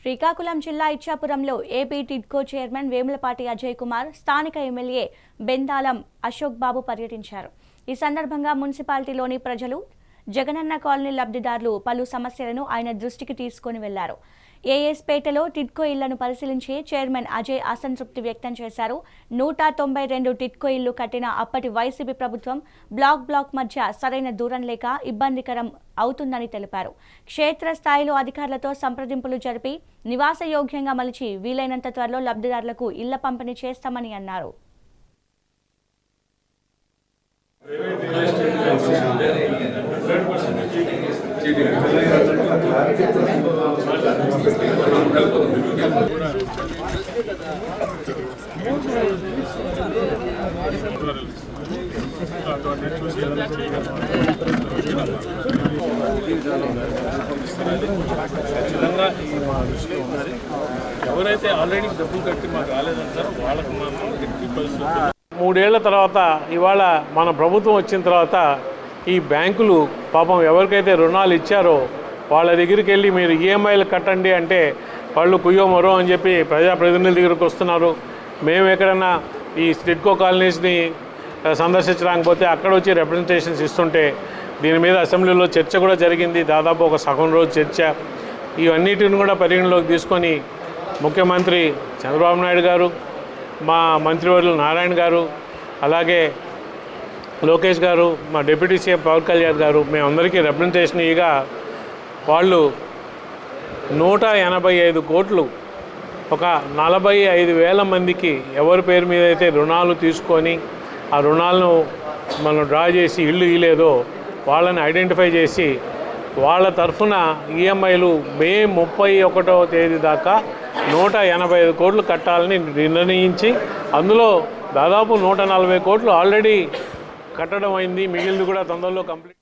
శ్రీకాకుళం జిల్లా ఇచ్చాపురంలో AP TIDCO chairman Vemulapati Ajay Kumar, స్థానిక MLA Bendalam Ashok బాబు పర్యటించారు. ఈ సందర్భంగా మున్సిపాలిటీలోని ప్రజలు, జగనన్న కాలనీ లబ్ధిదారులు పలు సమస్యలను ఆయన దృష్టికి తీసుకుని వెళ్లారు. ఏఎస్పేటలో టిడ్కో ఇళ్లను పరిశీలించి చైర్మన్ అజయ్ అసంతృప్తి వ్యక్తం చేశారు. 192 టిడ్కో ఇళ్లు కట్టిన అప్పటి వైసీపీ ప్రభుత్వం బ్లాక్ మధ్య సరైన దూరం లేక ఇబ్బందికరం అవుతుందని తెలిపారు. క్షేత్రస్థాయిలో అధికారులతో సంప్రదింపులు జరిపి నివాసయోగ్యంగా మలిచి వీలైనంత త్వరలో లబ్ధిదారులకు ఇళ్ల పంపిణీ చేస్తామని అన్నారు. ఎవరైతే ఆల్రెడీ డబ్బులు కట్టి మాకు రాలేదంటారో వాళ్ళకి మాత్రం 3 ఏళ్ల తర్వాత ఇవాళ మన ప్రభుత్వం వచ్చిన తర్వాత ఈ బ్యాంకులు పాపం ఎవరికైతే రుణాలు ఇచ్చారో వాళ్ళ దగ్గరికి వెళ్ళి మీరు ఈఎంఐలు కట్టండి అంటే వాళ్ళు కుయ్యో మరో అని చెప్పి ప్రజాప్రతినిధుల దగ్గరికి వస్తున్నారు. మేము ఎక్కడన్నా ఈ టిడ్కో కాలనీస్ని సందర్శించడానికి పోతే అక్కడ వచ్చి రిప్రజెంటేషన్స్ ఇస్తుంటే దీని మీద అసెంబ్లీలో చర్చ కూడా జరిగింది. దాదాపు ఒక సగం రోజు చర్చ. ఇవన్నిటిని కూడా పరిగణలోకి తీసుకొని ముఖ్యమంత్రి చంద్రబాబు నాయుడు గారు, మా మంత్రివర్యులు నారాయణ గారు, అలాగే లోకేష్ గారు, మా డిప్యూటీ సీఎం పవన్ కళ్యాణ్ గారు మేమందరికీ రిప్రజెంటేషన్ ఇగా వాళ్ళు 185 కోట్లు ఒక 45,000 మందికి ఎవరి పేరు మీద అయితే రుణాలు తీసుకొని ఆ రుణాలను మనం డ్రా చేసి ఇల్లు ఇలేదో వాళ్ళని ఐడెంటిఫై చేసి వాళ్ళ తరఫున ఈఎంఐలు మే 31వ తేదీ దాకా 185 కోట్లు కట్టాలని నిర్ణయించి అందులో దాదాపు 140 కోట్లు ఆల్రెడీ కట్టడం అయింది. మిగిలింది కూడా తొందరలో కంప్లీట్